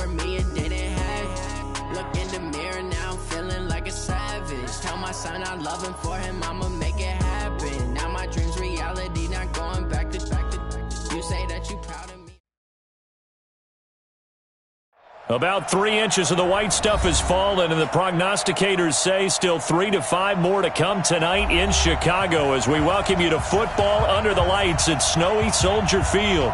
over me and didn't have. Look in the mirror, now I'm feeling like a savage. Tell my son I love him, for him I'ma make it happen. Now my dream's reality, not going back to. You say that you proud of me. About 3 inches of the white stuff has fallen, and the prognosticators say still 3 to 5 more to come tonight in Chicago as we welcome you to football under the lights at snowy Soldier Field.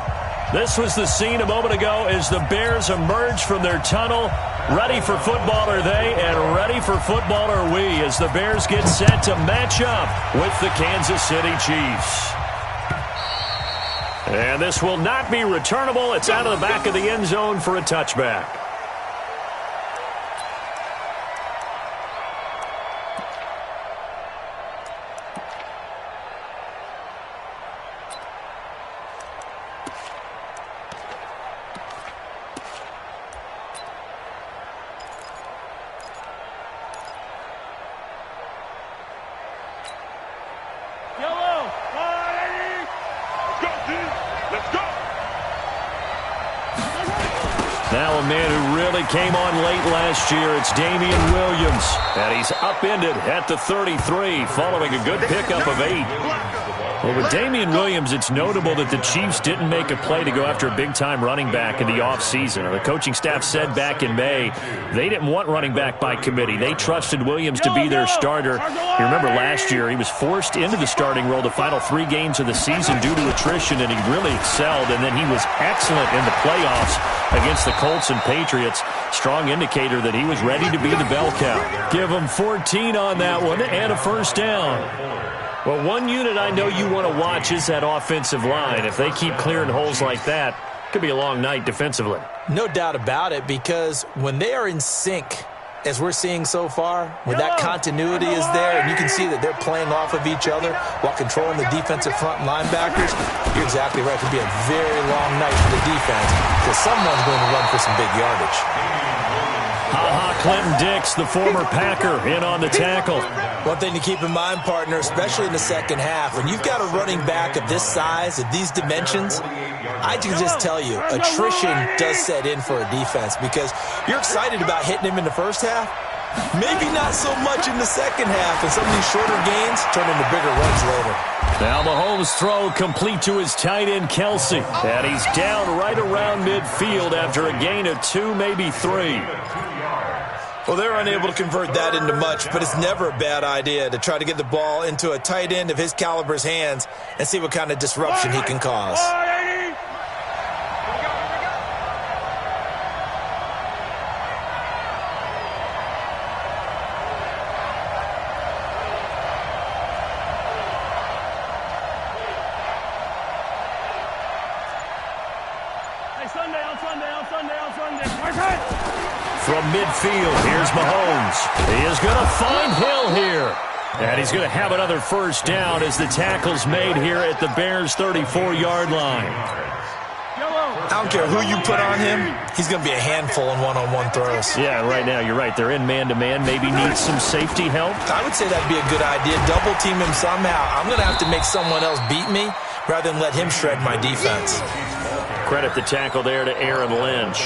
This was the scene a moment ago as the Bears emerged from their tunnel. Ready for football are they, and ready for football are we as the Bears get set to match up with the Kansas City Chiefs. And this will not be returnable. It's out of the back of the end zone for a touchback. Now a man who really came on late last year, it's Damian Williams. And he's upended at the 33 following a good pickup of 8. Well, with Damian Williams, it's notable that the Chiefs didn't make a play to go after a big-time running back in the offseason. The coaching staff said back in May they didn't want running back by committee. They trusted Williams to be their starter. You remember last year he was forced into the starting role the final 3 games of the season due to attrition, and he really excelled. And then he was excellent in the playoffs against the Colts and Patriots. Strong indicator that he was ready to be the bell cow. Give him 14 on that one and a first down. Well, one unit I know you want to watch is that offensive line. If they keep clearing holes like that, it could be a long night defensively. No doubt about it, because when they are in sync, as we're seeing so far, when that continuity is there and you can see that they're playing off of each other while controlling the defensive front linebackers, you're exactly right. It could be a very long night for the defense because someone's going to run for some big yardage. Clinton Dix, the former Packer, in on the tackle. One thing to keep in mind, partner, especially in the second half, when you've got a running back of this size, of these dimensions, I can just tell you, attrition does set in for a defense because you're excited about hitting him in the first half. Maybe not so much in the second half, and some of these shorter gains turn into bigger runs later. Now Mahomes' throw complete to his tight end, Kelsey. And he's down right around midfield after a gain of 2, maybe 3. Well, they're unable to convert that into much, but it's never a bad idea to try to get the ball into a tight end of his caliber's hands and see what kind of disruption he can cause. From midfield, here's Mahomes. He is going to find Hill here. And he's going to have another first down as the tackle's made here at the Bears' 34-yard line. I don't care who you put on him, he's going to be a handful in one-on-one throws. Yeah, right now you're right. They're in man-to-man. Maybe needs some safety help. I would say that'd be a good idea. Double team him somehow. I'm going to have to make someone else beat me rather than let him shred my defense. Credit the tackle there to Aaron Lynch.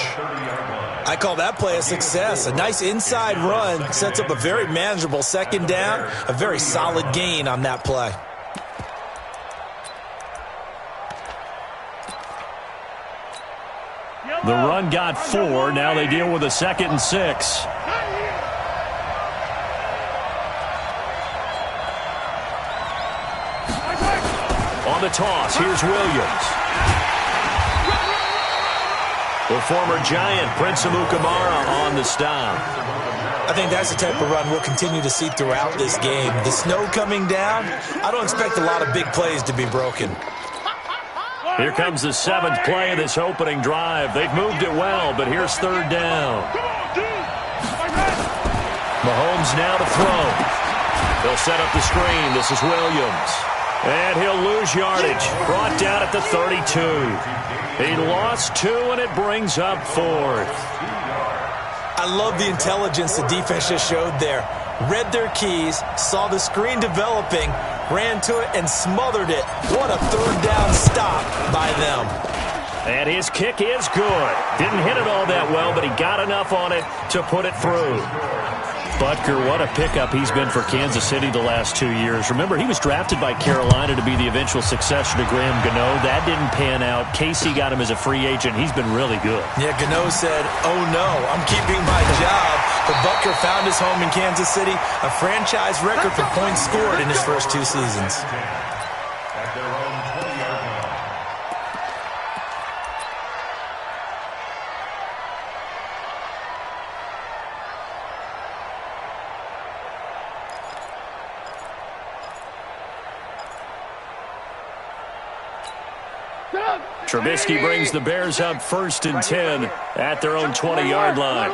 I call that play a success. A nice inside run sets up a very manageable second down, a very solid gain on that play. The run got 4. Now they deal with a 2nd and 6. On the toss, here's Williams. The former Giant, Prince Amukamara, on the stop. I think that's the type of run we'll continue to see throughout this game. The snow coming down, I don't expect a lot of big plays to be broken. Here comes the 7th play of this opening drive. They've moved it well, but here's 3rd down. Mahomes now to throw. He'll set up the screen. This is Williams. And he'll lose yardage. Brought down at the 32. He lost 2, and it brings up 4th. I love the intelligence the defense just showed there. Read their keys, saw the screen developing, ran to it, and smothered it. What a 3rd down stop by them. And his kick is good. Didn't hit it all that well, but he got enough on it to put it through. Butker, what a pickup he's been for Kansas City the last 2 years. Remember, he was drafted by Carolina to be the eventual successor to Graham Gano. That didn't pan out. Casey got him as a free agent. He's been really good. Yeah, Gano said, oh no, I'm keeping my job. But Butker found his home in Kansas City, a franchise record for points scored in his first 2 seasons. Trubisky brings the Bears up 1st and 10 at their own 20-yard line.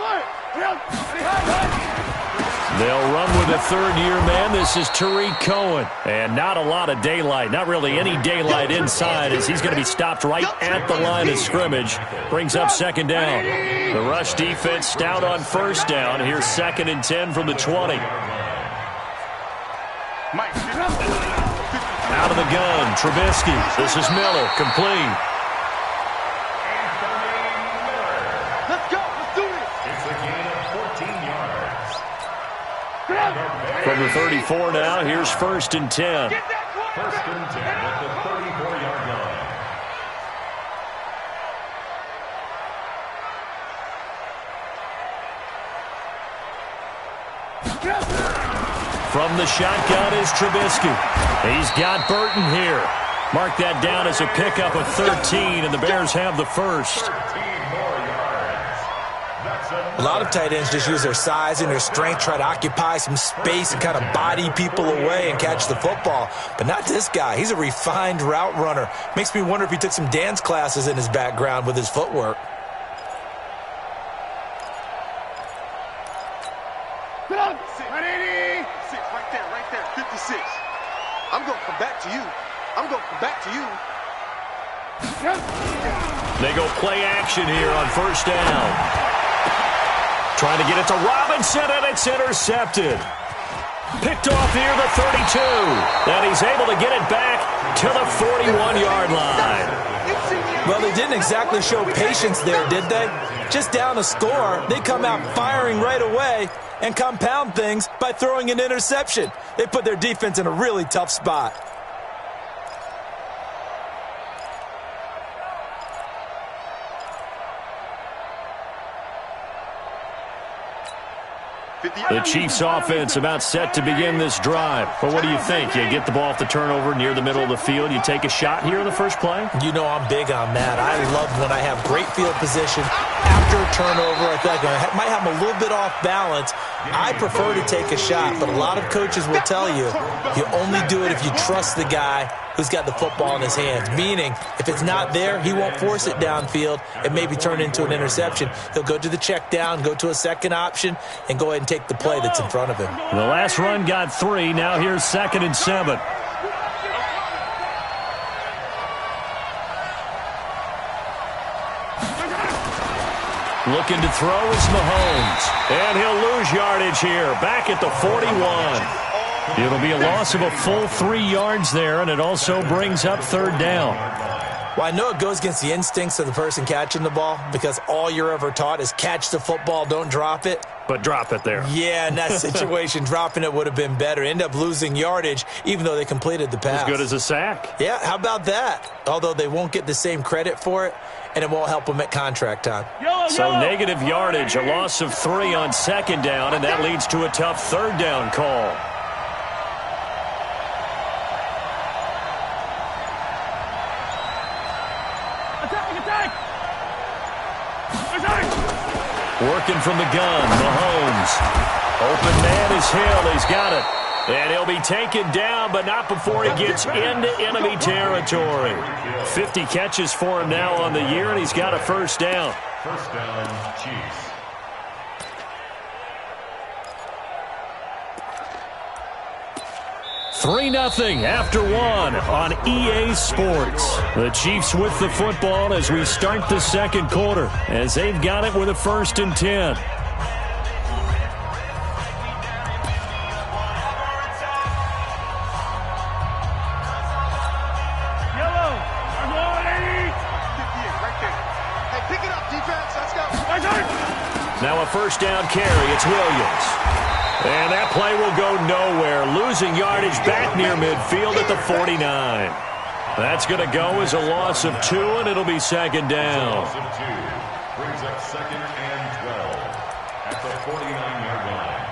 They'll run with a third-year man. This is Tariq Cohen. And not a lot of daylight, not really any daylight inside, as he's going to be stopped right at the line of scrimmage. Brings up 2nd down. The rush defense stout on 1st down. Here's 2nd and 10 from the 20. Out of the gun, Trubisky. This is Miller, complete. Let's go. Let's do this. It's a gain of 14 yards. From the 34 now, here's 1st and 10. 1st and 10 at the 34-yard line. From the shotgun is Trubisky. He's got Burton here. Mark that down as a pickup of 13, and the Bears have the first. A lot of tight ends just use their size and their strength, try to occupy some space and kind of body people away and catch the football. But not this guy. He's a refined route runner. Makes me wonder if he took some dance classes in his background with his footwork. Right there, 56. I'm going to come back to you. I'm going to come back to you. They go play action here on 1st down. Trying to get it to Robinson, and it's intercepted. Picked off near the 32. And he's able to get it back to the 41-yard line. Well, they didn't exactly show patience there, did they? Just down a score, they come out firing right away and compound things by throwing an interception. They put their defense in a really tough spot. The Chiefs offense about set to begin this drive. But what do you think? You get the ball off the turnover near the middle of the field. You take a shot here in the first play? You know I'm big on that. I love when I have great field position after a turnover. I feel like I might have them a little bit off balance. I prefer to take a shot, but a lot of coaches will tell you only do it if you trust the guy who's got the football in his hands. Meaning, if it's not there, he won't force it downfield and maybe turn into an interception. He'll go to the check down, go to a second option, and go ahead and take the play that's in front of him. The last run got 3. Now here's 2nd and 7. Looking to throw is Mahomes. And he'll lose yardage here. Back at the 41. It'll be a loss of a full 3 yards there, and it also brings up 3rd down. Well, I know it goes against the instincts of the person catching the ball because all you're ever taught is catch the football, don't drop it. But drop it there. Yeah, in that situation, dropping it would have been better. End up losing yardage, even though they completed the pass. As good as a sack. Yeah, how about that? Although they won't get the same credit for it, and it won't help them at contract time. So negative yardage, a loss of 3 on 2nd down, and that leads to a tough 3rd down call. Working from the gun, Mahomes. Open man is Hill. He's got it. And he'll be taken down, but not before he gets into enemy territory. 50 catches for him now on the year, and he's got a 1st down. 1st down, Chiefs. 3-0 after 1 on EA Sports. The Chiefs with the football as we start the 2nd quarter, as they've got it with a 1st and 10. Pick it up, defense. Let's go. Now a first down carry. It's Williams. And that play will go nowhere. Losing yardage back near midfield at the 49. That's going to go as a loss of 2, and it'll be second down. Loss of 2 brings up second and 12 at the 49-yard line.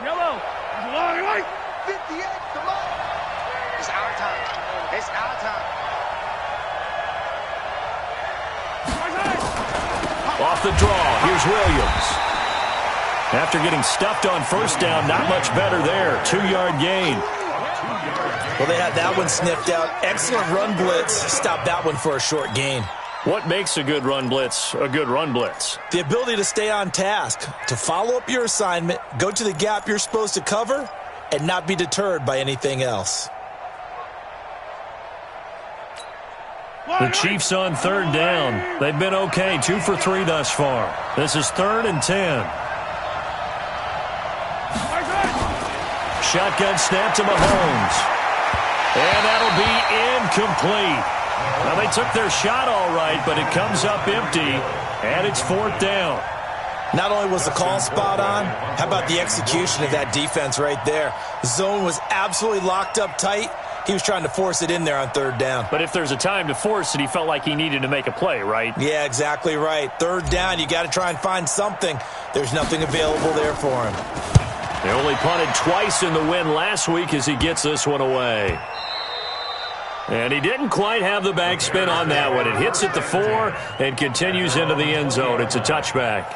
Yellow. 58, come on. It's our time. It's our time. Off the draw, here's Williams. After getting stuffed on first down, not much better there. 2-yard gain. Well, they had that one sniffed out. Excellent run blitz. Stopped that one for a short gain. What makes a good run blitz a good run blitz? The ability to stay on task, to follow up your assignment, go to the gap you're supposed to cover, and not be deterred by anything else. The Chiefs on third down. They've been okay, 2 for 3 thus far. This is 3rd and 10. Shotgun snap to Mahomes. And that'll be incomplete. Now, they took their shot all right, but it comes up empty, and it's 4th down. Not only was the call spot on, how about the execution of that defense right there? The zone was absolutely locked up tight. He was trying to force it in there on 3rd down. But if there's a time to force it, he felt like he needed to make a play, right? Yeah, exactly right. 3rd down, you got to try and find something. There's nothing available there for him. They only punted twice in the win last week as he gets this one away. And he didn't quite have the backspin on that one. It hits at the 4 and continues into the end zone. It's a touchback.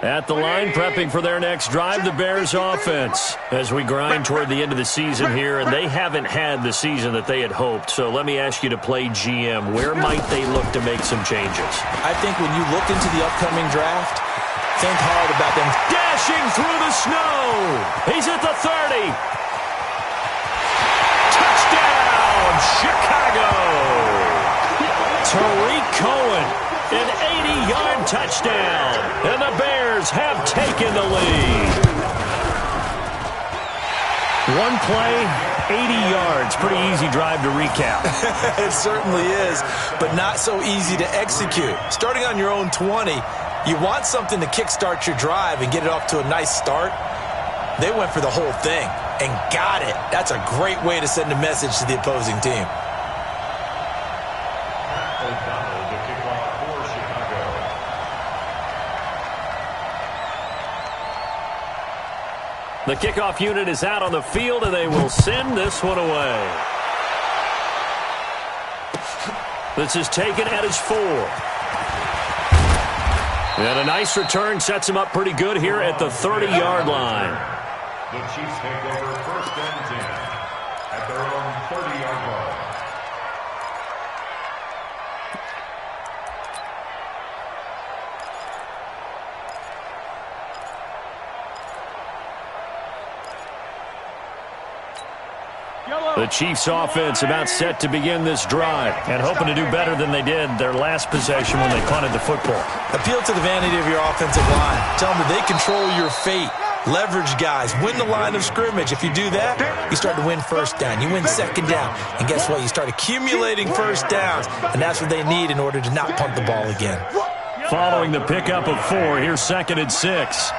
At the line, prepping for their next drive, the Bears offense. As we grind toward the end of the season here, and they haven't had the season that they had hoped. So let me ask you to play GM. Where might they look to make some changes? I think when you look into the upcoming draft, think hard about them. Dashing through the snow. He's at the 30. Touchdown, Chicago. Tariq Cohen, an 80-yard touchdown. And the Bears have taken the lead. One play, 80 yards. Pretty easy drive to recap. It certainly is, but not so easy to execute. Starting on your own 20, you want something to kickstart your drive and get it off to a nice start. They went for the whole thing and got it. That's a great way to send a message to the opposing team. O'Donnell to kick off for Chicago. The kickoff unit is out on the field, and they will send this one away. This is taken at his 4. And a nice return sets him up pretty good here at the 30-yard line. The Chiefs take over 1st and 10 at their own 30-yard line. The Chiefs offense about set to begin this drive and hoping to do better than they did their last possession when they punted the football. Appeal to the vanity of your offensive line. Tell them that they control your fate. Leverage guys. Win the line of scrimmage. If you do that, you start to win first down. You win 2nd down. And guess what? You start accumulating first downs. And that's what they need in order to not punt the ball again. Following the pickup of 4, here's 2nd and 6.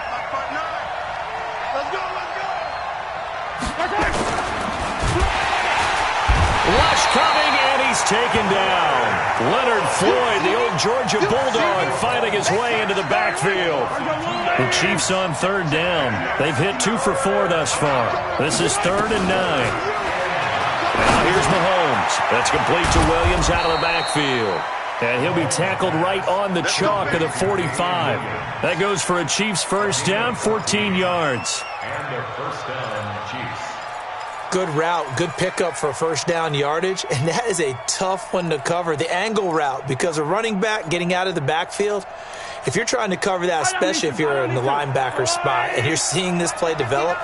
Rush coming, and he's taken down. Leonard Floyd, the old Georgia Bulldog, finding his way into the backfield. The Chiefs on 3rd down. They've hit 2 for 4 thus far. This is 3rd and 9. Now here's Mahomes. That's complete to Williams out of the backfield. And he'll be tackled right on the chalk of the 45. That goes for a Chiefs first down, 14 yards. And their first down, Chiefs. Good route, good pickup for first down yardage, and that is a tough one to cover. The angle route, because a running back getting out of the backfield, if you're trying to cover that, especially if you're in the linebacker spot and you're seeing this play develop,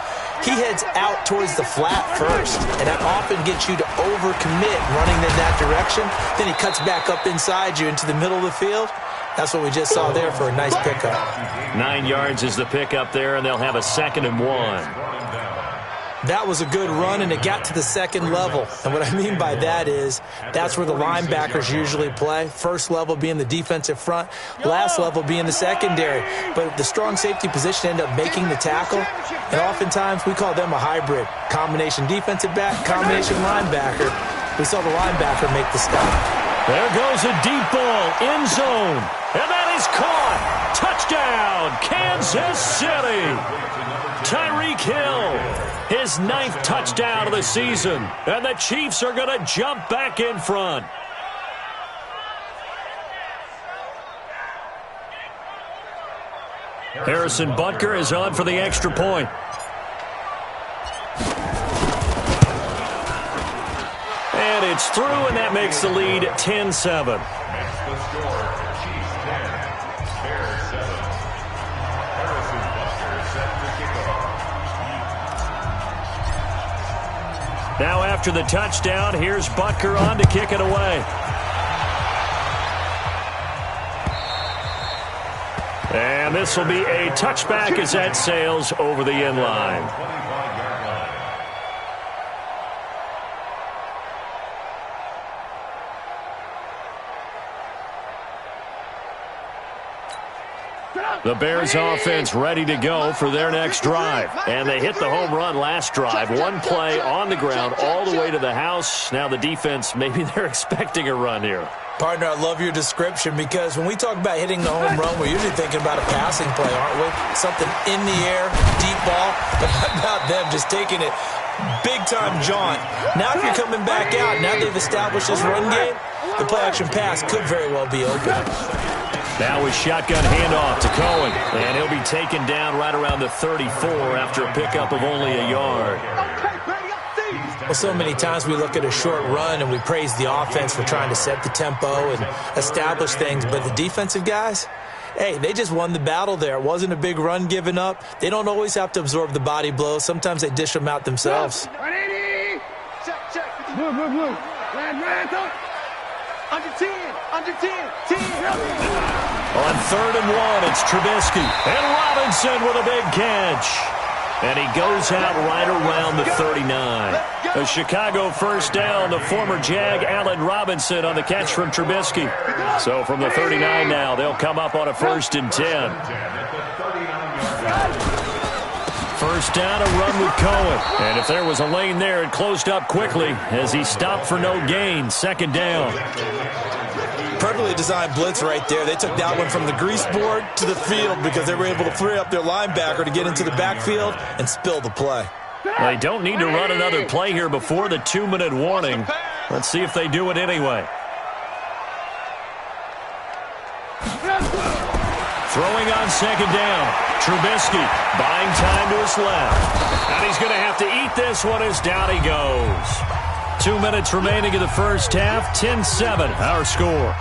he heads out towards the flat first, and that often gets you to overcommit running in that direction. Then he cuts back up inside you into the middle of the field. That's what we just saw there for a nice pickup. 9 yards is the pickup there, and they'll have a 2nd and 1. That was a good run, and it got to the second level. And what I mean by that is that's where the linebackers usually play. First level being the defensive front, last level being the secondary. But the strong safety position ended up making the tackle, and oftentimes we call them a hybrid. Combination defensive back, combination linebacker. We saw the linebacker make the stop. There goes a deep ball, end zone, and that is caught. Touchdown, Kansas City. Tyreek Hill, his 9th touchdown of the season, and the Chiefs are going to jump back in front. Harrison Butker is on for the extra point. And it's through, and that makes the lead 10-7. That's the score. Chiefs 10, Bears 7. Harrison Butker set to kick off. Now after the touchdown, here's Butker on to kick it away. And this will be a touchback as that sails over the end line. The Bears offense ready to go for their next drive. And they hit the home run last drive. One play on the ground all the way to the house. Now the defense, maybe they're expecting a run here. Partner, I love your description because when we talk about hitting the home run, we're usually thinking about a passing play, aren't we? Something in the air, deep ball. But how about them just taking it big-time jaunt? Now if you're coming back out, now they've established this run game, the play-action pass could very well be open. Now a shotgun handoff to Cohen, and he'll be taken down right around the 34 after a pickup of only a yard. Well, so many times we look at a short run and we praise the offense for trying to set the tempo and establish things, but the defensive guys, hey, they just won the battle there. It wasn't a big run given up. They don't always have to absorb the body blows. Sometimes they dish them out themselves. Blue. Under 10, 10. On 3rd and 1, it's Trubisky. And Robinson with a big catch. And he goes out right around the 39. A Chicago first down. The former Jag, Allen Robinson, on the catch from Trubisky. So from the 39 now, they'll come up on a 1st and 10. First down, a run with Cohen. And if there was a lane there, it closed up quickly as he stopped for no gain. 2nd down. Perfectly designed blitz right there. They took that one from the grease board to the field because they were able to free up their linebacker to get into the backfield and spill the play. They don't need to run another play here before the 2-minute warning. Let's see if they do it anyway. Throwing on 2nd down. Trubisky buying time to his left. And he's going to have to eat this one as down he goes. 2 minutes remaining in the first half. 10-7, our score.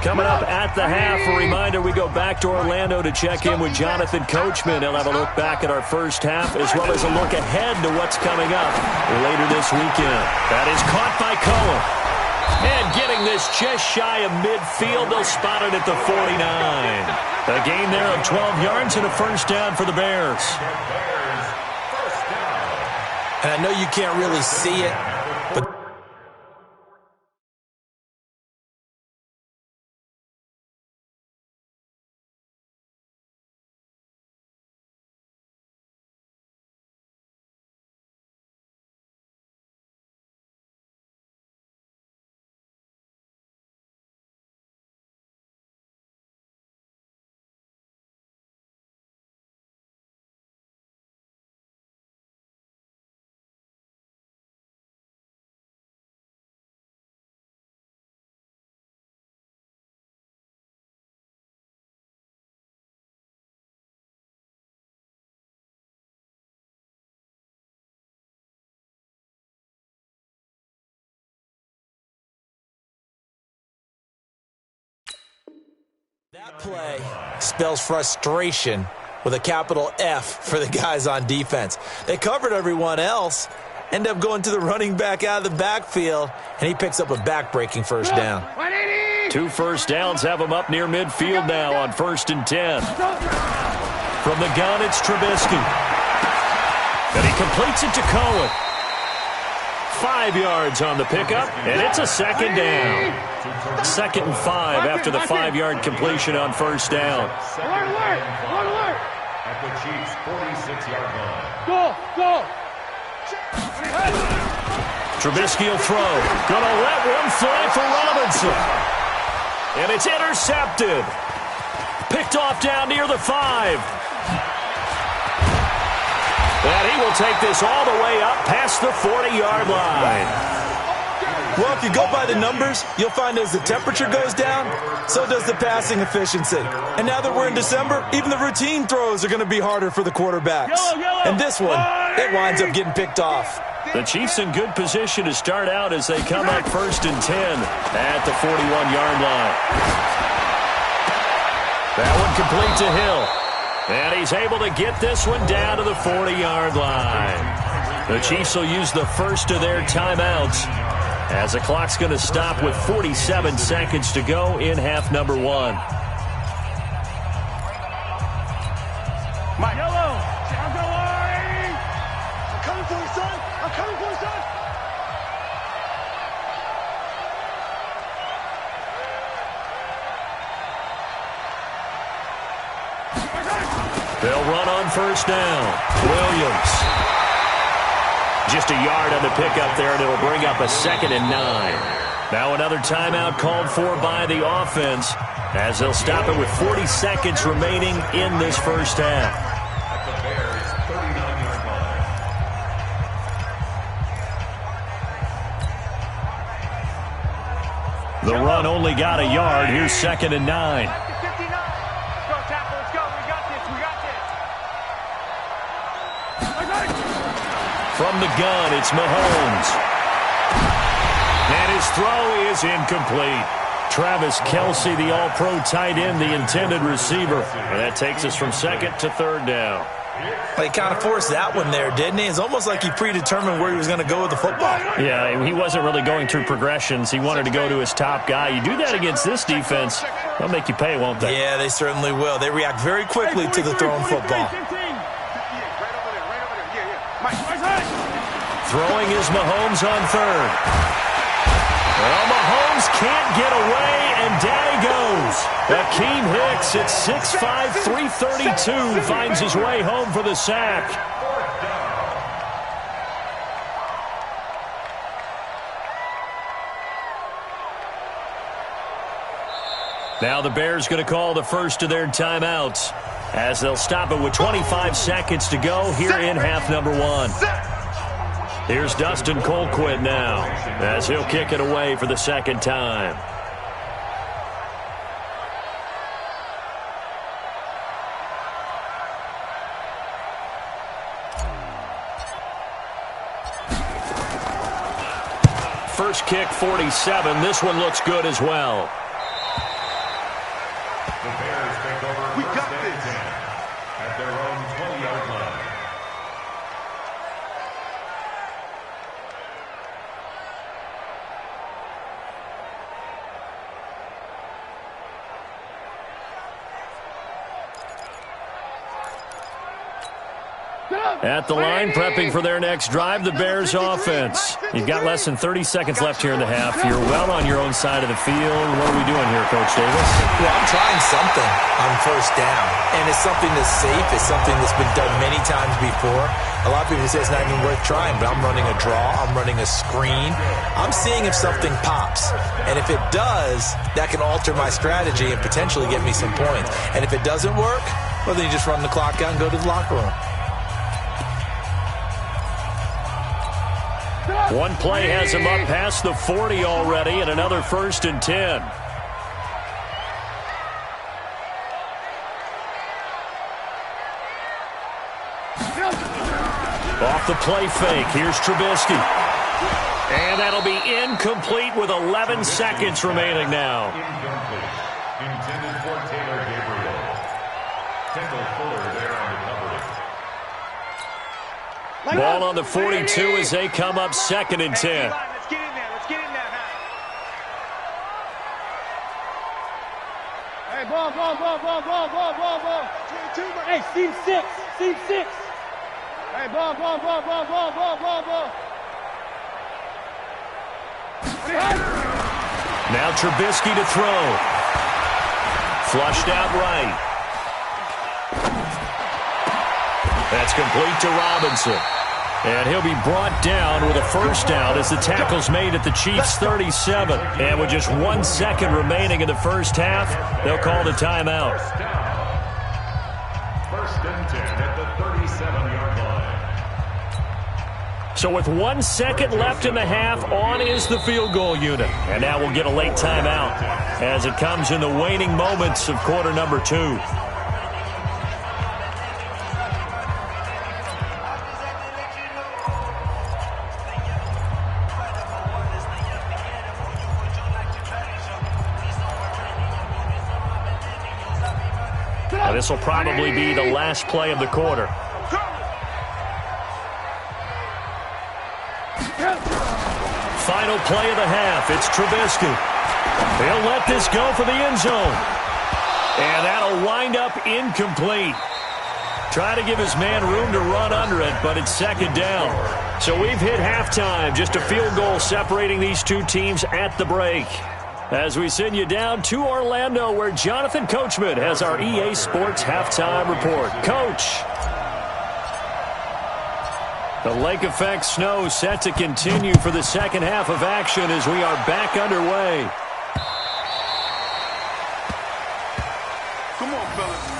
Coming up at the half, a reminder, we go back to Orlando to check in with Jonathan Coachman. He'll have a look back at our first half as well as a look ahead to what's coming up later this weekend. That is caught by Cohen. And getting this just shy of midfield, they'll spot it at the 49. A gain there of 12 yards and a first down for the Bears. And I know you can't really see it, but that play spells frustration with a capital F for the guys on defense. They covered everyone else, end up going to the running back out of the backfield, and he picks up a back-breaking first down. 2 first downs have him up near midfield now on 1st and 10. From the gun, it's Trubisky. And he completes it to Cohen. 5 yards on the pickup, and it's a second down. 2nd and 5 after the 5-yard completion on first down. Alert! At the Chiefs' 46-yard line. Go! Trubisky will throw. Gonna let one fly for Robinson. And it's intercepted. Picked off down near the 5. And he will take this all the way up past the 40-yard line. Well, if you go by the numbers, you'll find as the temperature goes down, so does the passing efficiency. And now that we're in December, even the routine throws are going to be harder for the quarterbacks. And this one, it winds up getting picked off. The Chiefs in good position to start out as they come up 1st and 10 at the 41-yard line. That one complete to Hill. And he's able to get this one down to the 40-yard line. The Chiefs will use the first of their timeouts as the clock's going to stop with 47 seconds to go in half number 1. Mike. Yellow. I'm coming for you, son. I'm coming for you, son. They'll run on first down. Williams. Just a yard on the pickup there, and it'll bring up a 2nd and 9. Now another timeout called for by the offense as they'll stop it with 40 seconds remaining in this first half. At the Bears' 39-yard line. The run only got a yard. Here's 2nd and 9. From the gun, it's Mahomes. And his throw is incomplete. Travis Kelce, the all-pro tight end, the intended receiver. And that takes us from 2nd to 3rd down. Well, he kind of forced that one there, didn't he? It's almost like he predetermined where he was going to go with the football. Yeah, he wasn't really going through progressions. He wanted to go to his top guy. You do that against this defense, they'll make you pay, won't they? Yeah, they certainly will. They react very quickly to the thrown football. Throwing is Mahomes on 3rd. Well, Mahomes can't get away, and down he goes. Akeem Hicks at 6'5", 332 finds his way home for the sack. Now the Bears going to call the first of their timeouts as they'll stop it with 25 seconds to go here in half number 1. Here's Dustin Colquitt now as he'll kick it away for the 2nd time. First kick, 47. This one looks good as well. The Bears take over We first got and this. 10 at their own 20-yard line. At the line, prepping for their next drive, the Bears offense. You've got less than 30 seconds left here in the half. You're well on your own side of the field. What are we doing here, Coach Davis? Well, I'm trying something on first down, and it's something that's safe. It's something that's been done many times before. A lot of people say it's not even worth trying, but I'm running a draw. I'm running a screen. I'm seeing if something pops, and if it does, that can alter my strategy and potentially get me some points. And if it doesn't work, well, then you just run the clock out and go to the locker room. One play has him up past the 40 already, and another 1st and 10. Off the play fake, here's Trubisky. And that'll be incomplete with 11 seconds remaining now. Incomplete. Intended for Taylor Gabriel. Kendall Fuller there on the coverage. Ball on the 42 as they come up 2nd and 10. Let's get in there. Let's get in there. Hey, ball. Hey, seam 6. Hey, ball. Now Trubisky to throw. Flushed out right. That's complete to Robinson. And he'll be brought down with a first down as the tackle's made at the Chiefs' 37. And with just 1 second remaining in the first half, they'll call the timeout. First and 10 at the 37-yard line. So with 1 second left in the half, on is the field goal unit. And now we'll get a late timeout as it comes in the waning moments of quarter number 2. This will probably be the last play of the quarter. Final play of the half. It's Trubisky. He'll let this go for the end zone. And that'll wind up incomplete. Try to give his man room to run under it, but it's 2nd down. So we've hit halftime. Just a field goal separating these two teams at the break. As we send you down to Orlando, where Jonathan Coachman has our EA Sports halftime report. Coach. The lake effect snow set to continue for the second half of action as we are back underway. Come on, fellas.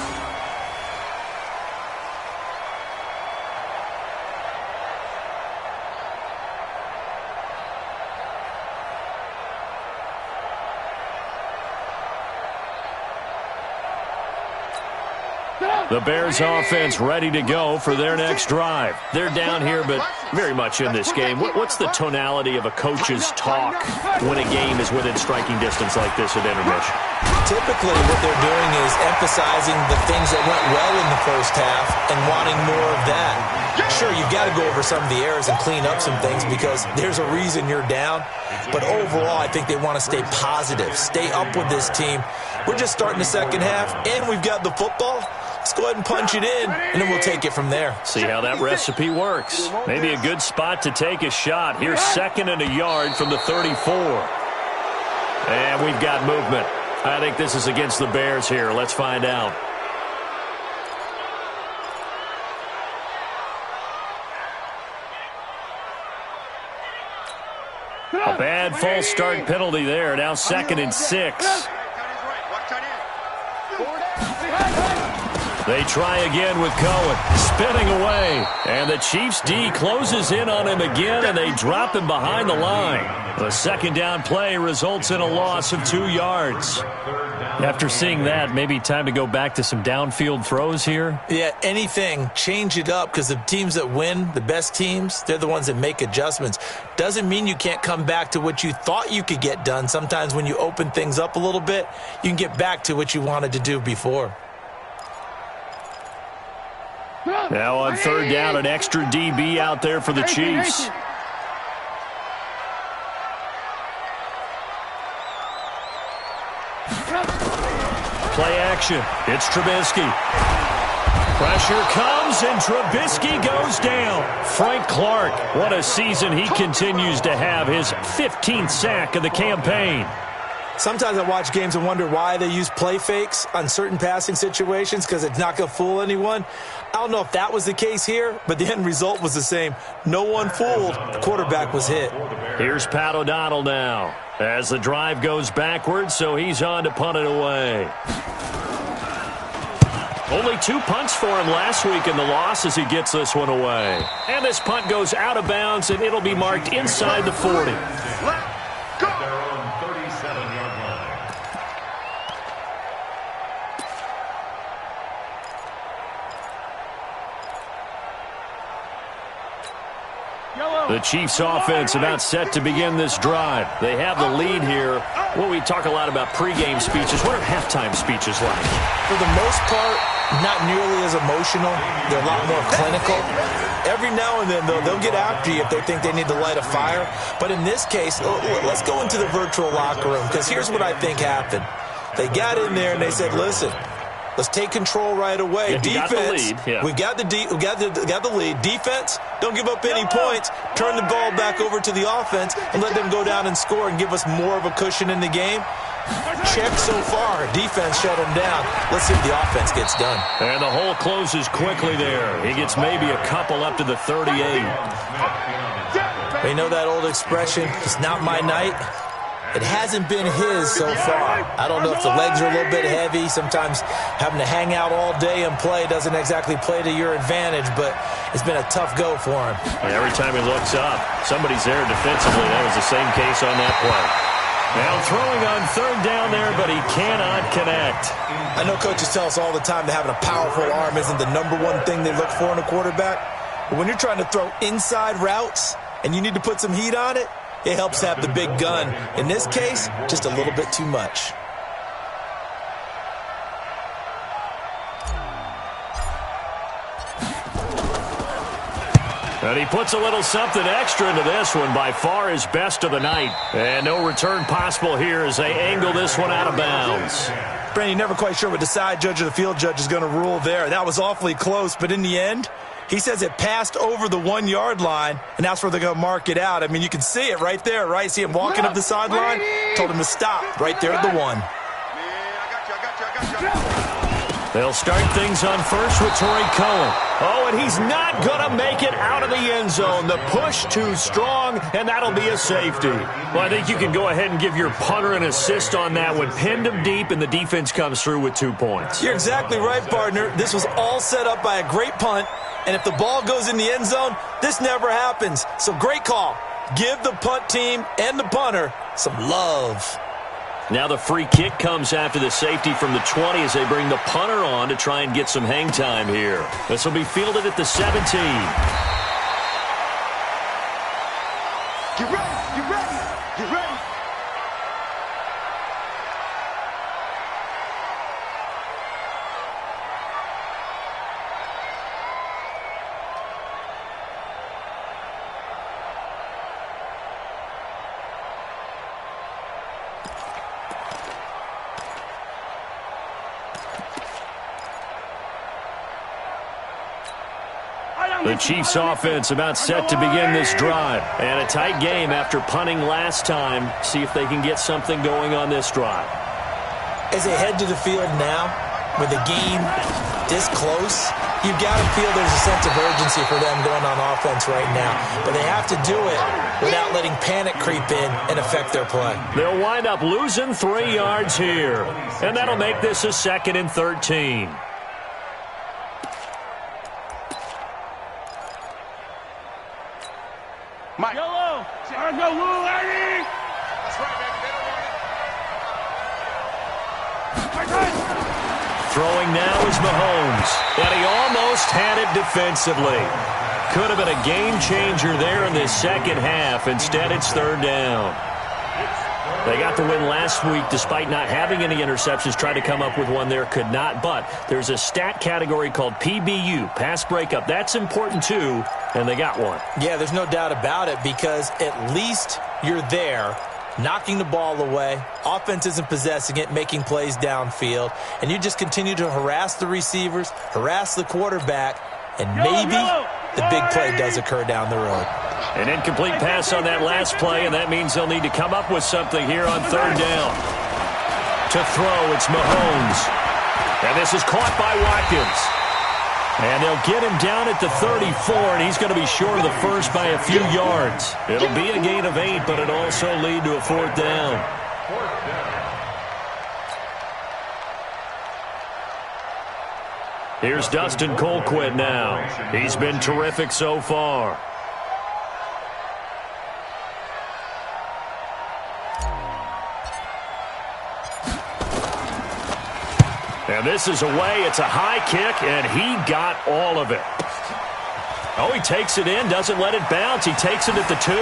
The Bears offense ready to go for their next drive. They're down here, but very much in this game. What's the tonality of a coach's talk when a game is within striking distance like this at intermission? Typically, what they're doing is emphasizing the things that went well in the first half and wanting more of that. Sure, you've got to go over some of the errors and clean up some things because there's a reason you're down. But overall, I think they want to stay positive, stay up with this team. We're just starting the second half, and we've got the football. Let's go ahead and punch it in, and then we'll take it from there. See how that recipe works. Maybe a good spot to take a shot. Here's 2nd and a yard from the 34. And we've got movement. I think this is against the Bears here. Let's find out. A bad false start penalty there. Now 2nd and 6. They try again with Cohen, spinning away. And the Chiefs' D closes in on him again, and they drop him behind the line. The 2nd down play results in a loss of 2 yards. After seeing that, maybe time to go back to some downfield throws here? Yeah, anything. Change it up because the teams that win, the best teams, they're the ones that make adjustments. Doesn't mean you can't come back to what you thought you could get done. Sometimes when you open things up a little bit, you can get back to what you wanted to do before. Now on 3rd down, an extra DB out there for the Chiefs. Play action. It's Trubisky. Pressure comes, and Trubisky goes down. Frank Clark, what a season he continues to have. His 15th sack of the campaign. Sometimes I watch games and wonder why they use play fakes on certain passing situations because it's not going to fool anyone. I don't know if that was the case here, but the end result was the same. No one fooled. The quarterback was hit. Here's Pat O'Donnell now as the drive goes backwards, so he's on to punt it away. Only 2 punts for him last week in the loss as he gets this one away. And this punt goes out of bounds, and it'll be marked inside the 40. The Chiefs offense about set to begin this drive. They have the lead here. Well, we talk a lot about pregame speeches. What are halftime speeches like? For the most part, not nearly as emotional. They're a lot more clinical. Every now and then, though, they'll get after you if they think they need to light a fire. But in this case, let's go into the virtual locker room, because here's what I think happened. They got in there and they said, listen, let's take control right away. Yeah, defense, we got the lead. Defense, don't give up any points. Turn the ball back over to the offense and let them go down and score and give us more of a cushion in the game. Check so far. Defense shut him down. Let's see if the offense gets done. And the hole closes quickly there. He gets maybe a couple up to the 38. You know that old expression, it's not my night? It hasn't been his so far. I don't know if the legs are a little bit heavy. Sometimes having to hang out all day and play doesn't exactly play to your advantage, but it's been a tough go for him. Every time he looks up, somebody's there defensively. That was the same case on that play. Now throwing on third down there, but he cannot connect. I know coaches tell us all the time that having a powerful arm isn't the #1 thing they look for in a quarterback. But when you're trying to throw inside routes and you need to put some heat on it, it helps have the big gun. In this case, just a little bit too much. And he puts a little something extra into this one, by far his best of the night. And no return possible here as they angle this one out of bounds. Brandon, you're never quite sure what the side judge or the field judge is going to rule there. That was awfully close, but in the end, he says it passed over the 1-yard line, and that's where they're going to mark it out. I mean, you can see it right there, right? See him walking up the sideline? Told him to stop right there at the 1. They'll start things on first with Torrey Cohen. Oh, and he's not going to make it out of the end zone. The push too strong, and that'll be a safety. Well, I think you can go ahead and give your punter an assist on that one. Pinned him deep, and the defense comes through with 2 points. You're exactly right, partner. This was all set up by a great punt, and if the ball goes in the end zone, this never happens. So great call. Give the punt team and the punter some love. Now the free kick comes after the safety from the 20 as they bring the punter on to try and get some hang time here. This will be fielded at the 17. Get ready, get ready, get ready. The Chiefs offense about set to begin this drive. And a tight game after punting last time. See if they can get something going on this drive. As they head to the field now, with the game this close, you've got to feel there's a sense of urgency for them going on offense right now. But they have to do it without letting panic creep in and affect their play. They'll wind up losing 3 yards here. And that'll make this a 2nd and 13. Mike. Yellow. Let's go, Lou, Larry. That's right, baby. They don't want it. Throwing now is Mahomes. And he almost had it defensively. Could have been a game changer there in this second half. Instead, it's 3rd down. They got the win last week despite not having any interceptions. Tried to come up with one there, could not. But there's a stat category called PBU, pass breakup. That's important too, and they got one. Yeah, there's no doubt about it, because at least you're there, knocking the ball away. Offense isn't possessing it, making plays downfield. And you just continue to harass the receivers, harass the quarterback, and maybe the big play does occur down the road. An incomplete pass on that last play, and that means they'll need to come up with something here on 3rd down. To throw, it's Mahomes. And this is caught by Watkins. And they'll get him down at the 34, and he's going to be short of the first by a few yards. It'll be a gain of 8, but it'll also lead to a 4th down. Here's Dustin Colquitt now. He's been terrific so far. And this is away. It's a high kick, and he got all of it. Oh, he takes it in, doesn't let it bounce. He takes it at the 2.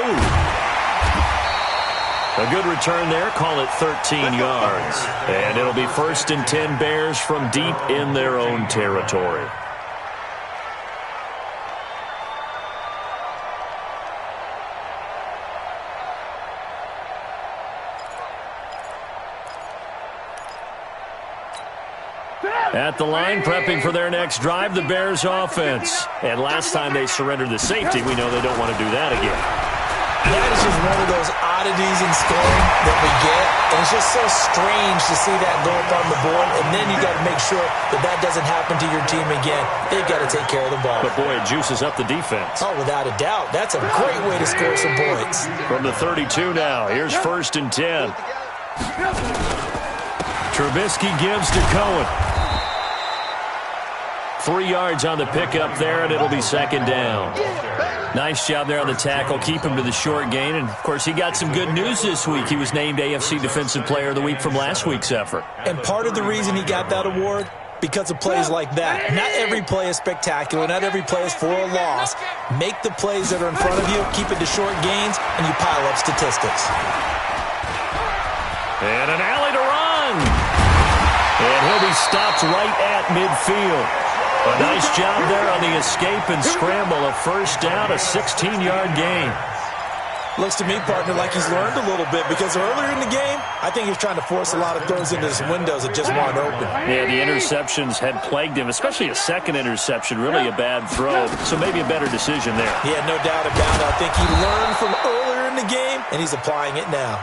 A good return there. Call it 13 yards. And it'll be 1st and 10 Bears from deep in their own territory. At the line, prepping for their next drive, the Bears offense. And last time they surrendered the safety, we know they don't want to do that again. That is just one of those oddities in scoring that we get. And it's just so strange to see that go up on the board. And then you got to make sure that that doesn't happen to your team again. They've got to take care of the ball. But, boy, it juices up the defense. Oh, without a doubt. That's a great way to score some points. From the 32 now, here's 1st and 10. Trubisky gives to Cohen. 3 yards on the pickup there, and it'll be 2nd down. Nice job there on the tackle. Keep him to the short gain. And, of course, he got some good news this week. He was named AFC Defensive Player of the Week from last week's effort. And part of the reason he got that award, because of plays like that. Not every play is spectacular. Not every play is for a loss. Make the plays that are in front of you, keep it to short gains, and you pile up statistics. And an alley to run. And he'll be stopped right at midfield. A nice job there on the escape and scramble. A 1st down, a 16-yard gain. Looks to me, partner, like he's learned a little bit, because earlier in the game, I think he was trying to force a lot of throws into some windows that just weren't open. Yeah, the interceptions had plagued him, especially a second interception, really a bad throw. So maybe a better decision there. Yeah, no doubt about it. I think he learned from earlier in the game, and he's applying it now.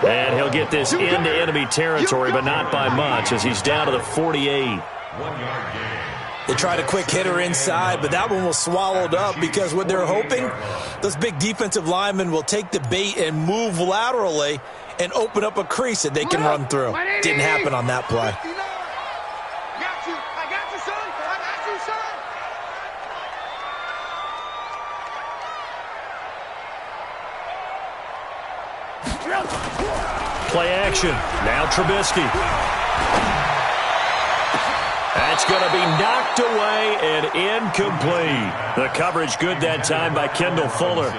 And he'll get this into enemy territory, but not by much, as he's down to the 48. 1 yard gain. They tried a quick hitter inside, but that one was swallowed up because what they're hoping, those big defensive linemen will take the bait and move laterally and open up a crease that they can run through. Didn't happen on that play. I got you, son. Play action. Now Trubisky. That's going to be knocked away and incomplete. The coverage good that time by Kendall Fuller.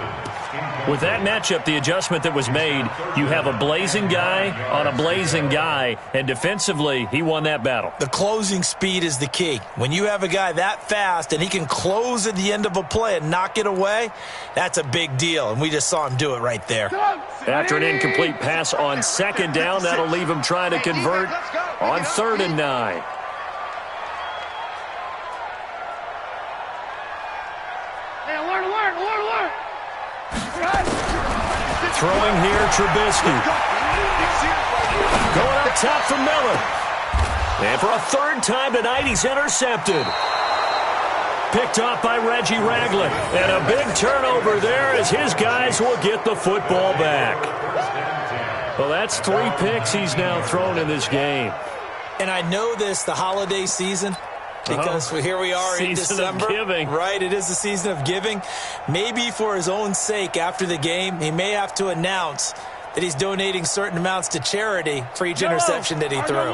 With that matchup, the adjustment that was made, you have a blazing guy on a blazing guy, and defensively, he won that battle. The closing speed is the key. When you have a guy that fast and he can close at the end of a play and knock it away, that's a big deal, and we just saw him do it right there. After an incomplete pass on 2nd down, that'll leave him trying to convert on 3rd and 9. Throwing here, Trubisky. Going up top for Miller. And for a 3rd time tonight, he's intercepted. Picked off by Reggie Ragland. And a big turnover there as his guys will get the football back. Well, that's 3 picks he's now thrown in this game. And I know this, the holiday season, because here we are in December. Season of giving. Right, it is the season of giving. Maybe for his own sake after the game, he may have to announce that he's donating certain amounts to charity for each interception that he threw.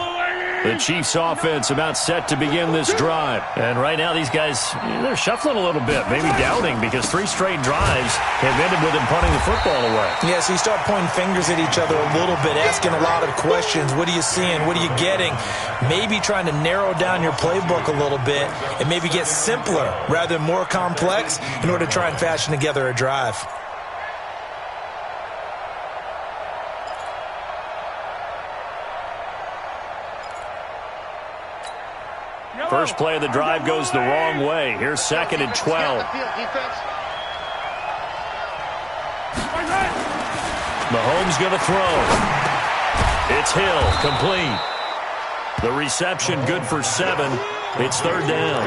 The Chiefs offense about set to begin this drive. And right now these guys, they're shuffling a little bit, maybe doubting, because 3 straight drives have ended with him punting the football away. Yeah, so you start pointing fingers at each other a little bit, asking a lot of questions. What are you seeing? What are you getting? Maybe trying to narrow down your playbook a little bit and maybe get simpler rather than more complex in order to try and fashion together a drive. First play of the drive goes the wrong way. Here's 2nd and 12. Mahomes going to throw. It's Hill, complete. The reception good for 7. It's 3rd down.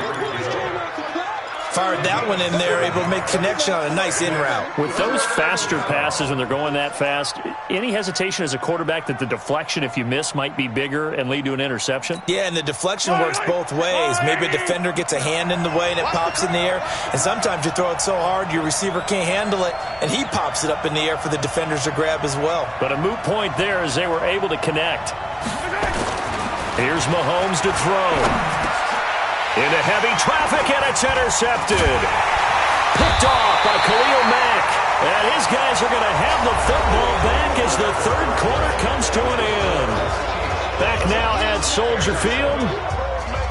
Fired that one in there, able to make connection on a nice in route. With those faster passes when they're going that fast, any hesitation as a quarterback that the deflection, if you miss, might be bigger and lead to an interception? Yeah, and the deflection works both ways. Maybe a defender gets a hand in the way and it pops in the air. And sometimes you throw it so hard your receiver can't handle it, and he pops it up in the air for the defenders to grab as well. But a moot point there as they were able to connect. Here's Mahomes to throw. Into heavy traffic, and it's intercepted. Picked off by Khalil Mack. And his guys are going to have the football back as the third quarter comes to an end. Back now at Soldier Field.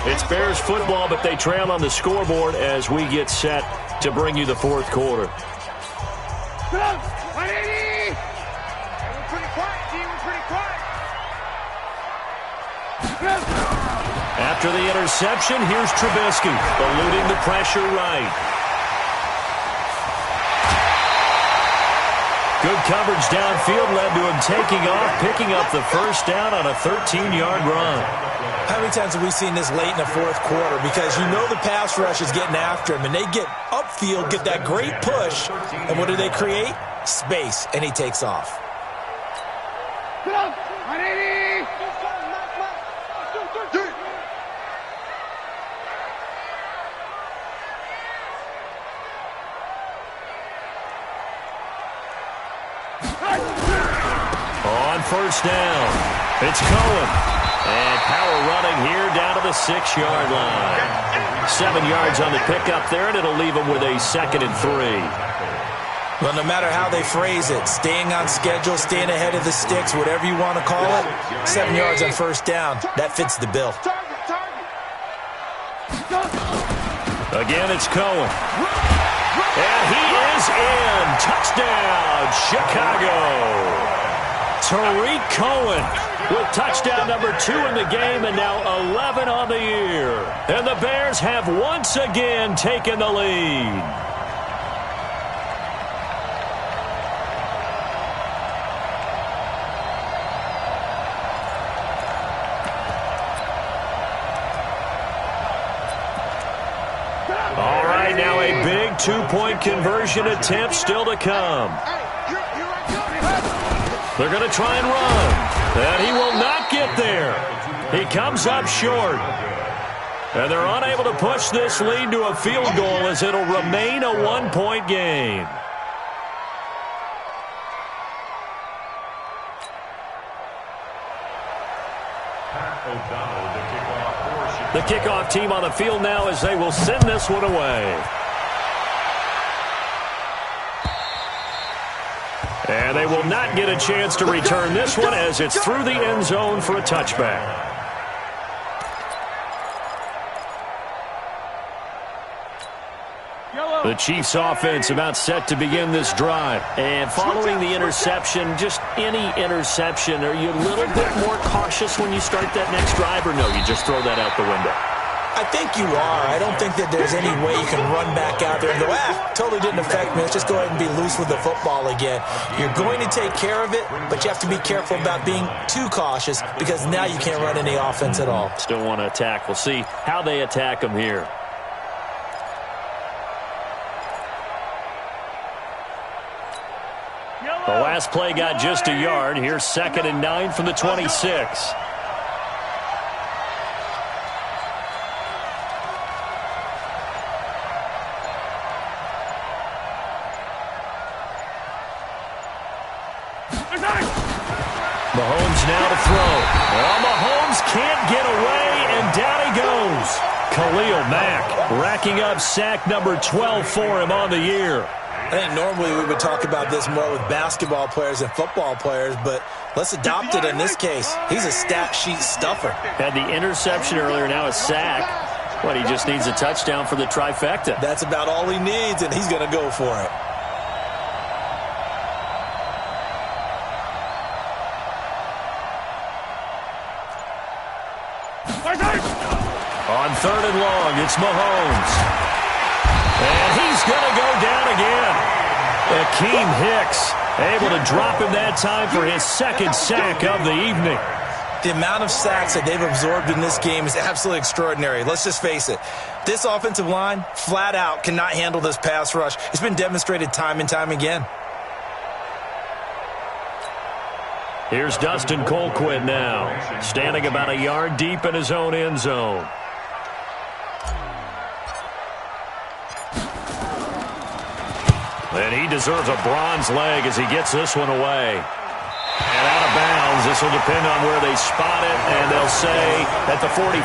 It's Bears football, but they trail on the scoreboard as we get set to bring you the fourth quarter. After the interception, here's Trubisky, eluding the pressure right. Good coverage downfield led to him taking off, picking up the first down on a 13-yard run. How many times have we seen this late in the fourth quarter? Because you know the pass rush is getting after him, and they get upfield, get that great push, and what do they create? Space, and he takes off. On first down, it's Cohen. And power running here down to the 6-yard line. 7 yards on the pickup there, and it'll leave him with a 2nd and 3. Well, no matter how they phrase it, staying on schedule, staying ahead of the sticks, whatever you want to call it, 7 yards on first down, that fits the bill. Again, it's Cohen. And he is in. Touchdown, Chicago. Tariq Cohen with touchdown number 2 in the game and now 11 on the year. And the Bears have once again taken the lead. All right, now a big two-point conversion attempt still to come. They're going to try and run. And he will not get there. He comes up short. And they're unable to push this lead to a field goal as it'll remain a 1-point game. The kickoff team on the field now as they will send this one away. And they will not get a chance to return this one as it's through the end zone for a touchback. The Chiefs offense about set to begin this drive. And following the interception, just any interception, are you a little bit more cautious when you start that next drive, or no, you just throw that out the window? I think you are. I don't think that there's any way you can run back out there and go, totally didn't affect me. Let's just go ahead and be loose with the football again. You're going to take care of it, but you have to be careful about being too cautious because now you can't run any offense at all. Still want to attack. We'll see how they attack them here. The last play got just a yard. Here's 2nd and 9 from the 26. Mahomes now to throw. Well, Mahomes can't get away, and down he goes. Khalil Mack racking up sack number 12 for him on the year. I think normally we would talk about this more with basketball players and football players, but let's adopt it in this case. He's a stat sheet stuffer. Had the interception earlier, now a sack. But he just needs a touchdown for the trifecta. That's about all he needs, and he's going to go for it. On 3rd and long, it's Mahomes. And he's going to go down again. Akeem Hicks able to drop him that time for his 2nd sack of the evening. The amount of sacks that they've absorbed in this game is absolutely extraordinary. Let's just face it. This offensive line, flat out, cannot handle this pass rush. It's been demonstrated time and time again. Here's Dustin Colquitt now, standing about a yard deep in his own end zone. And he deserves a bronze leg as he gets this one away. And out of bounds, this will depend on where they spot it, and they'll say at the 45.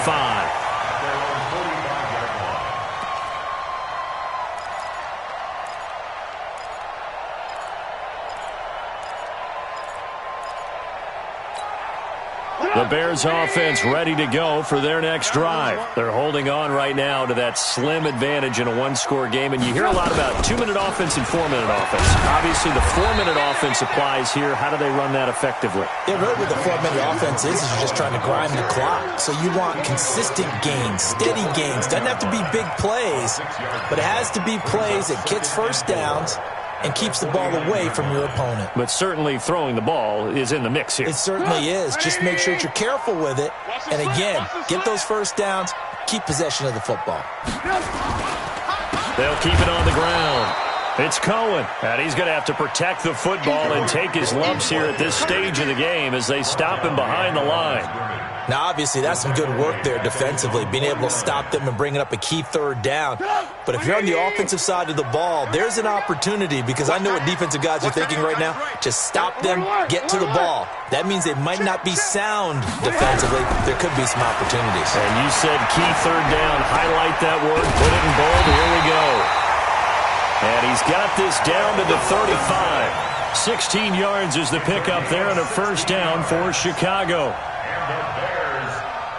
The Bears offense ready to go for their next drive. They're holding on right now to that slim advantage in a one-score game, and you hear a lot about 2-minute offense and 4-minute offense. Obviously, the 4-minute offense applies here. How do they run that effectively? Yeah, really what the 4-minute offense is you're just trying to grind the clock. So you want consistent gains, steady gains. Doesn't have to be big plays, but it has to be plays that gets first downs and keeps the ball away from your opponent. But certainly throwing the ball is in the mix here. It certainly is. Just make sure that you're careful with it. And again, get those first downs, keep possession of the football. They'll keep it on the ground. It's Cohen, and he's going to have to protect the football and take his lumps here at this stage of the game as they stop him behind the line. Now, obviously, that's some good work there defensively, being able to stop them and bringing up a key third down. But if you're on the offensive side of the ball, there's an opportunity, because I know what defensive guys are thinking right now. Just stop them, get to the ball. That means they might not be sound defensively. There could be some opportunities. And you said key third down. Highlight that word. Put it in bold. Here we go. And he's got this down to the 35. 16 yards is the pickup there, and a first down for Chicago.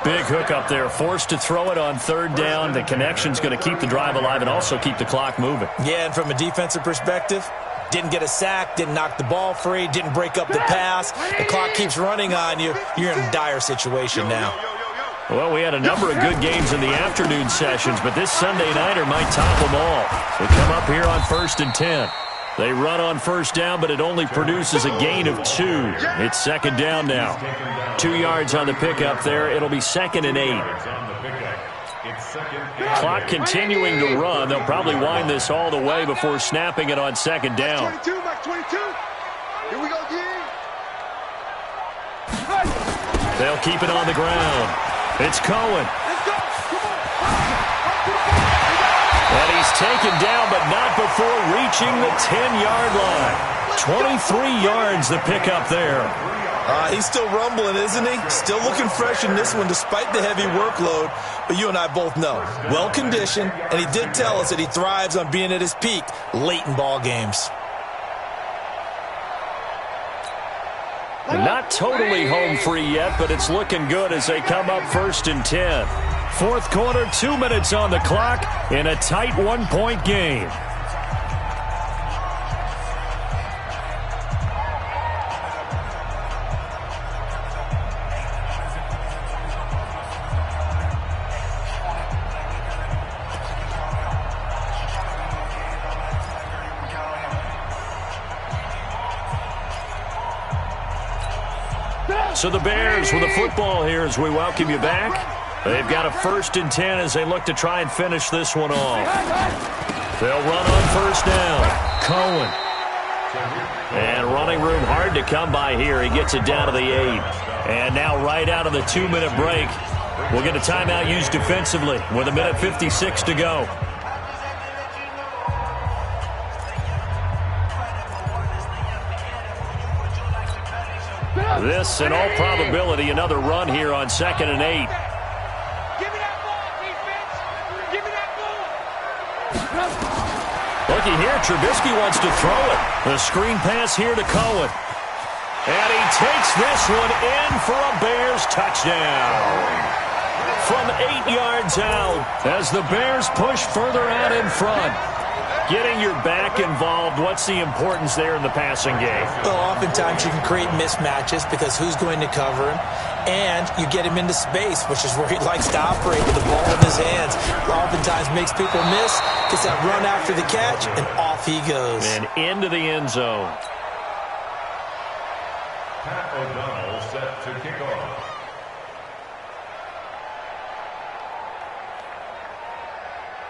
Big hook up there, forced to throw it on third down. The connection's going to keep the drive alive and also keep the clock moving. Yeah, and from a defensive perspective, didn't get a sack, didn't knock the ball free, didn't break up the pass. The clock keeps running on you. You're in a dire situation now. Well, we had a number of good games in the afternoon sessions, but this Sunday nighter might top them all. They come up here on 1st and 10. They run on first down, but it only produces a gain of 2. It's second down now. 2 yards on the pickup there. It'll be 2nd and 8. Clock continuing to run. They'll probably wind this all the way before snapping it on second down. 22, Mike 22. Here we go, again. They'll keep it on the ground. It's Cohen. And he's taken down, but not before reaching the 10-yard line. 23 yards the pickup there. He's still rumbling, isn't he? Still looking fresh in this one despite the heavy workload. But you and I both know, well-conditioned, and he did tell us that he thrives on being at his peak late in ball games. Not totally home free yet, but it's looking good as they come up 1st and 10. Fourth quarter, 2 minutes on the clock in a tight 1-point game. So the Bears with the football here as we welcome you back. They've got a 1st and 10 as they look to try and finish this one off. They'll run on first down. Cohen. And running room hard to come by here. He gets it down to the 8. And now right out of the 2-minute break, we'll get a timeout used defensively with 1:56 to go. This, in all probability, another run here on 2nd and 8. Give me that ball, defense. Give me that ball. Looky here, Trubisky wants to throw it. The screen pass here to Cohen. And he takes this one in for a Bears touchdown. From 8 yards out as the Bears push further out in front. Getting your back involved, what's the importance there in the passing game? Well, oftentimes you can create mismatches because who's going to cover him? And you get him into space, which is where he likes to operate with the ball in his hands. Oftentimes makes people miss, gets that run after the catch, and off he goes. And into the end zone. Pat O'Donnell set to kick off.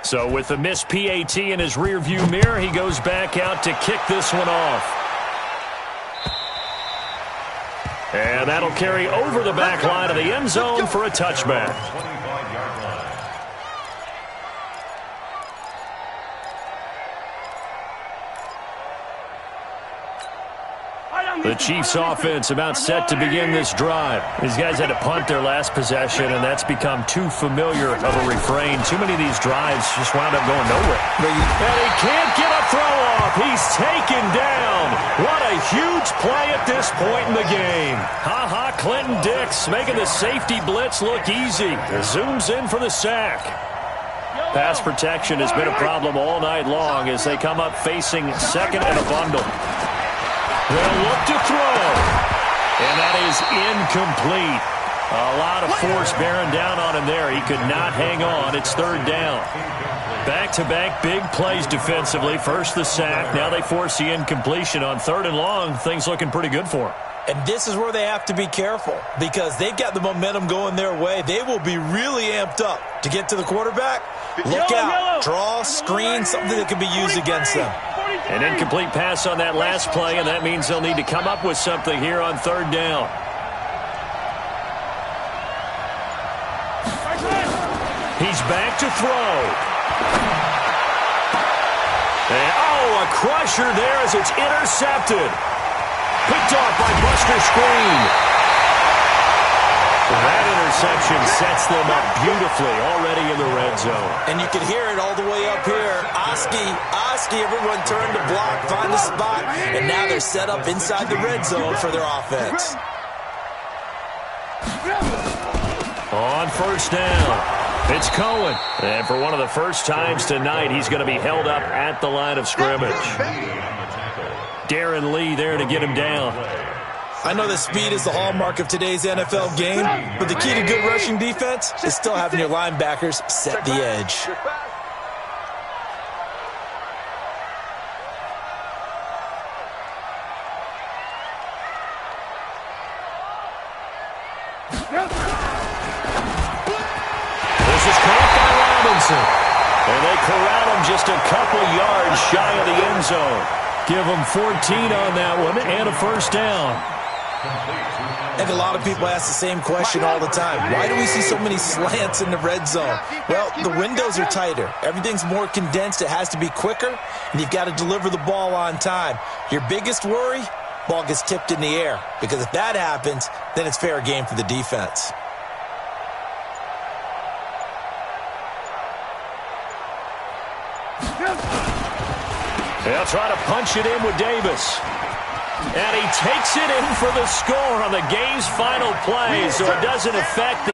So with the missed PAT in his rearview mirror, he goes back out to kick this one off. And that'll carry over the back line of the end zone for a touchback. 25-yard line. I am The Chiefs offense about set to begin this drive. These guys had to punt their last possession, and that's become too familiar of a refrain. Too many of these drives just wound up going nowhere. And he can't get a throw off. He's taken down. What a huge play at this point in the game. Ha-ha, Clinton Dix making the safety blitz look easy. Zooms in for the sack. Pass protection has been a problem all night long as they come up facing second and a bundle. They'll look to throw. And that is incomplete. A lot of force bearing down on him there. He could not hang on. It's third down. Back-to-back big plays defensively. First the sack. Now they force the incompletion on third and long. Things looking pretty good for him. And this is where they have to be careful because they've got the momentum going their way. They will be really amped up to get to the quarterback. Look out. Draw, screen, something that can be used against them. An incomplete pass on that last play, and that means they'll need to come up with something here on third down. He's back to throw. And, a crusher there as it's intercepted. Picked off by Buster Screen. That interception sets them up beautifully already in the red zone. And you can hear it all the way up here. Oski, everyone turned to block, find a spot, and now they're set up inside the red zone for their offense. On first down, it's Cohen. And for one of the first times tonight, he's going to be held up at the line of scrimmage. Darren Lee there to get him down. I know that speed is the hallmark of today's NFL game, but the key to good rushing defense is still having your linebackers set the edge. This is caught by Robinson. And they corral him just a couple yards shy of the end zone. Give them 14 on that one and a first down. I think a lot of people ask the same question all the time. Why do we see so many slants in the red zone? Well, the windows are tighter. Everything's more condensed. It has to be quicker, and you've got to deliver the ball on time. Your biggest worry, ball gets tipped in the air, because if that happens, then it's fair game for the defense. They'll try to punch it in with Davis. And he takes it in for the score on the game's final play, so it doesn't affect